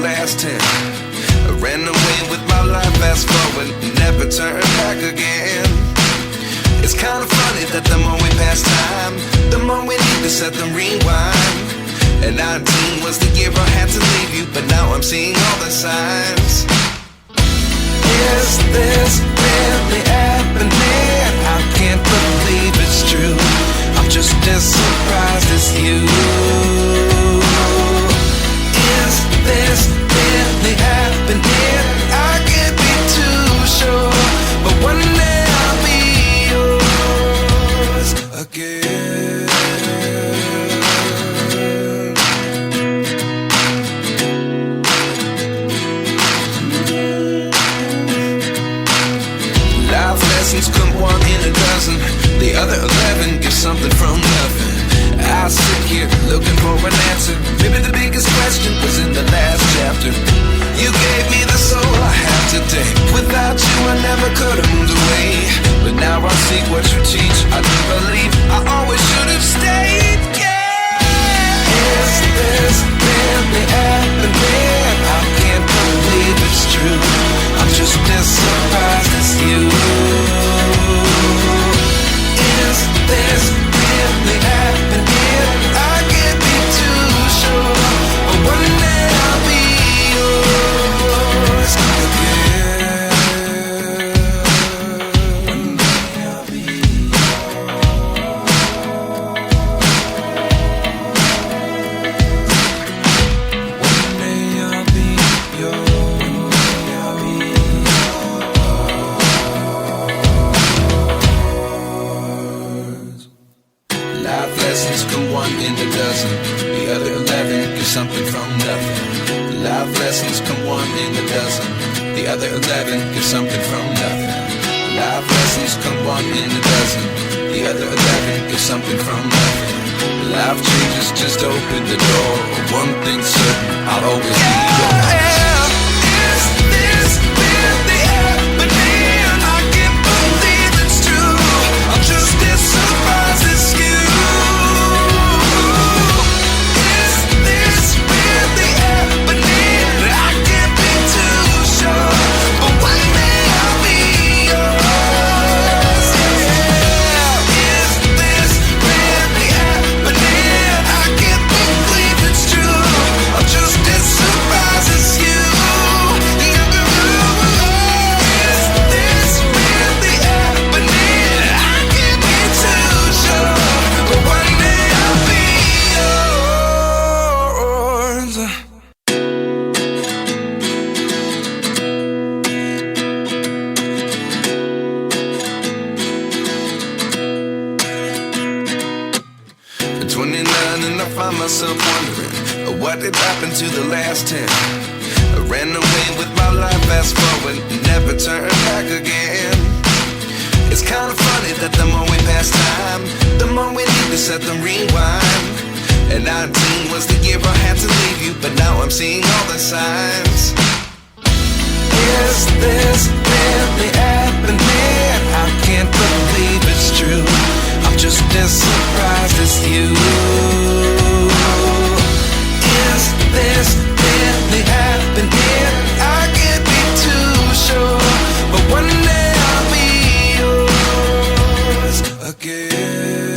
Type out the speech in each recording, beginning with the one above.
last 10. I ran away with my life, fast forward, never turn back again. It's kinda funny that the more we pass time, the more we need to set them rewind. And 19 was the year I had to leave you, but now I'm seeing all the signs. Is this really happening? I can't believe it's true. I'm just as surprised as you. Is this really happening? I can't be too sure, but one day I'll be yours again. Life lessons come one in a dozen. The other 11 get something from nothing. I sit here looking for an answer. Maybe the biggest question was in the last chapter. You gave me the soul I have today. Without you I never could have moved away. But now I see what you teach. I do believe I always should have stayed. Yeah. Is this really happening? I can't believe it's true. I'm just as surprised as you. Is this really happening? I can't be too sure, but one day I'll be yours again. One day I'll be yours. One day I'll be yours. One day I'll be yours. Life lessons come one in a dozen. The other 11 get something from nothing. Life lessons come one in a dozen. The other 11 get something from nothing. Life lessons come one in a dozen. The other 11 get something from nothing. Life changes just open the door. One thing's certain, I'll always be yours. Is this really happening? I can't believe it's true. I'm just as surprised as you. Is this really happening? I can't be too sure, but one day I'll be yours. Yeah. Is this really happening? I can't believe it's true. I'm just as surprised as you. Is this really happening? I can't be too sure, but one day I'll be yours. 29 and I find myself wondering what did happen to the last 10. I ran away with my life, fast forward, never turn back again. It's kinda funny that the more we pass time, the more we need to set them rewind. And 19 was the year I had to leave you, but now I'm seeing all the signs. Is this really happening? I can't believe it's true. I'm just as surprised as you. Is this really happening? I can't be too sure, but one day I'll be yours again.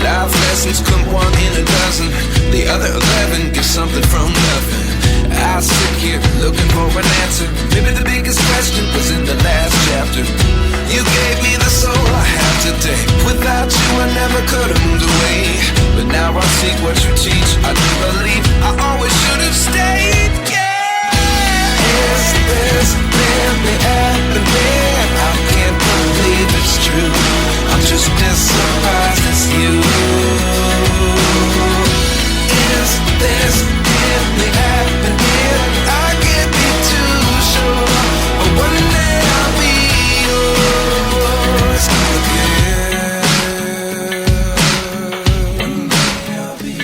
Life lessons come one in a dozen. The other 11 get something from nothing. I sit here looking for an answer. Maybe the biggest question was in the last chapter. You gave me the soul I have today. Without you I never could have moved away. But now I see what you teach. I do believe I always should have stayed. Yeah. Is this really happening? I can't believe it's true. I'm just as surprised as you. Is this really happening? I can't be too sure, but one day I'll be yours again. One day I'll be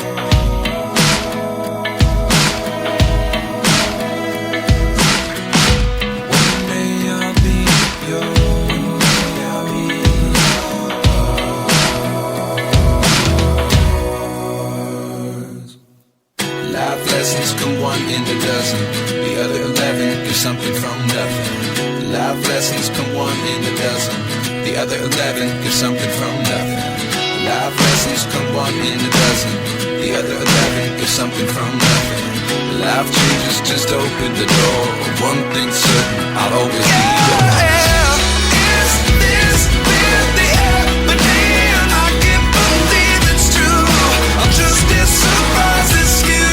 yours. one in a dozen. The other 11 give something from nothing. Life lessons come one in a dozen. The other 11 give something from nothing. Life changes just open the door. One thing's certain, I'll always be yours. Is this really happening? I can't believe it's true. I'm just as surprised as you.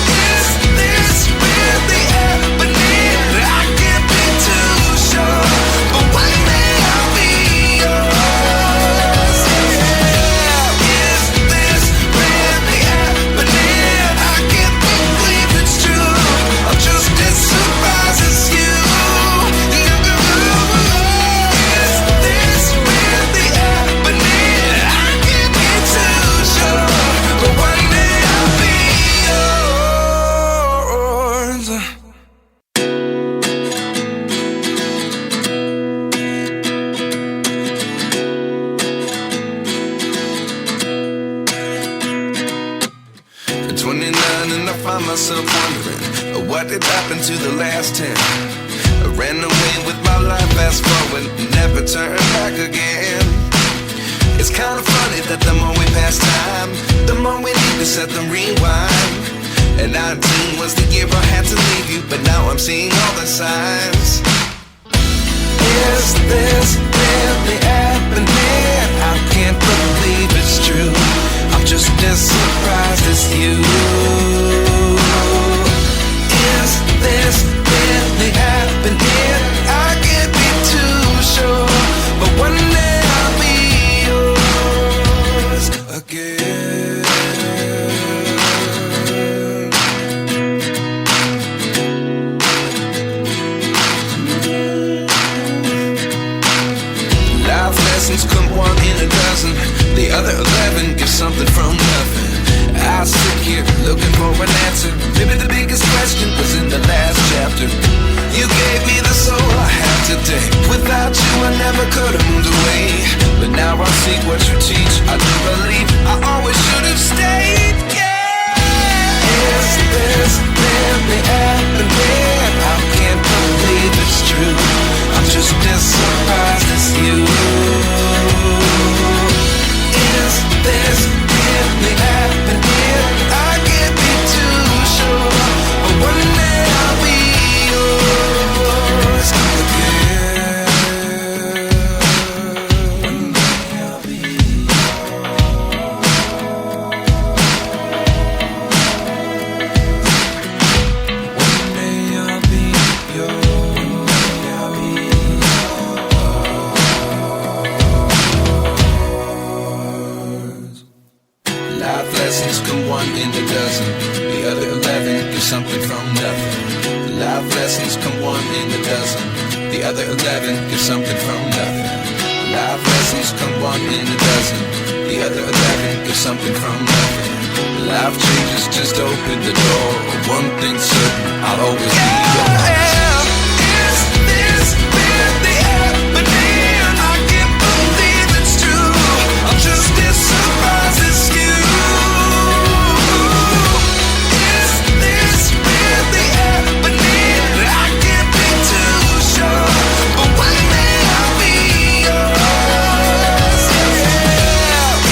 Is this really happening? I can't be too sure, but one day I'll be yours. Is this really happening? I can't believe it's true. I'm just as surprised as you. Is this really happening? I can't be too sure, but one day I'll be yours. At 29 and I find myself wondering, what did happen to the last 10? I ran away with my life, fast forward, never turn back again. It's kind of funny that the more we pass time, the more we need to set the rewind. And 19 was the year I had to leave you, but now I'm seeing all the signs. Is this really happening? I can't believe it's true. I'm just as surprised as you. Is this really happening? I can't be too sure, but one day I'll be yours again. Life lessons come one in a dozen. The other 11 give something from nothing. I sit here looking for an answer. Maybe the biggest question was in the last chapter. You gave me the soul I have today. Without you I never could have moved away. But now I see what you teach. I do believe I always should have stayed. Yeah. Is this really happening? I can't believe it's true. I'm just as surprised as you. Is this really happening? I can't be too sure, but one day I'll be yours again. One day I'll be yours. One day I'll be yours. One day I'll be yours. Life lessons come one in a dozen. The other 11 give something from nothing. Life lessons come one in a dozen. The other 11 give something from nothing. Life lessons come one in a dozen. The other 11 give something from nothing. Life changes just open the door. One thing's certain, I'll always be yours. Is this really happening? I can't believe it's true. I'm just as surprised as you. Is this really happening? I can't be too sure, but one day I'll be yours.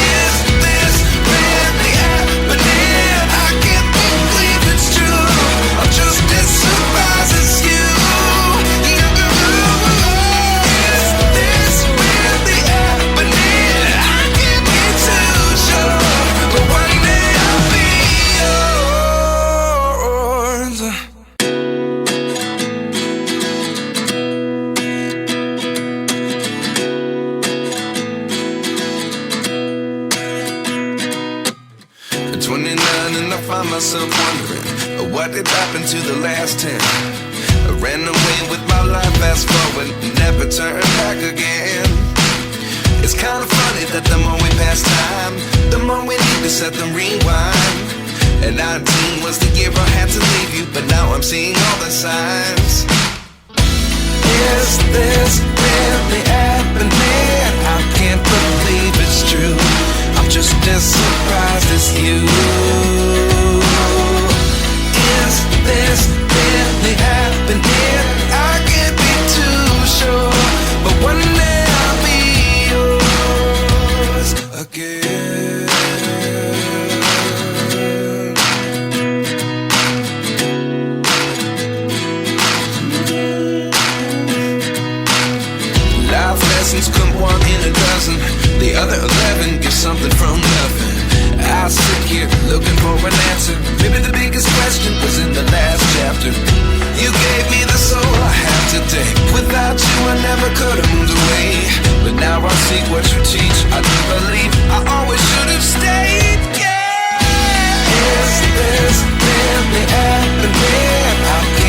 Is this really happening? I can't believe it's true. I'm just as surprised as you. Is this really happening? I can't be too sure, but one day I'll be yours. At 29 and I find myself wondering, what did happen to the last 10? I ran away with my life, fast forward, never turn back again. It's kind of funny that the more we pass time, the more we need to set the rewind. And 19 was the year I had to leave you, but now I'm seeing all the signs. Is this really happening? I can't believe it's true. I'm just as surprised as you. Is this really happening? I can't lessons come one in a dozen. The other 11 give something from nothing. I sit here looking for an answer. Maybe the biggest question was in the last chapter. You gave me the soul I have today. Without you I never could have moved away. But now I see what you teach. I do believe I always should have stayed. Yeah. Is this really happening?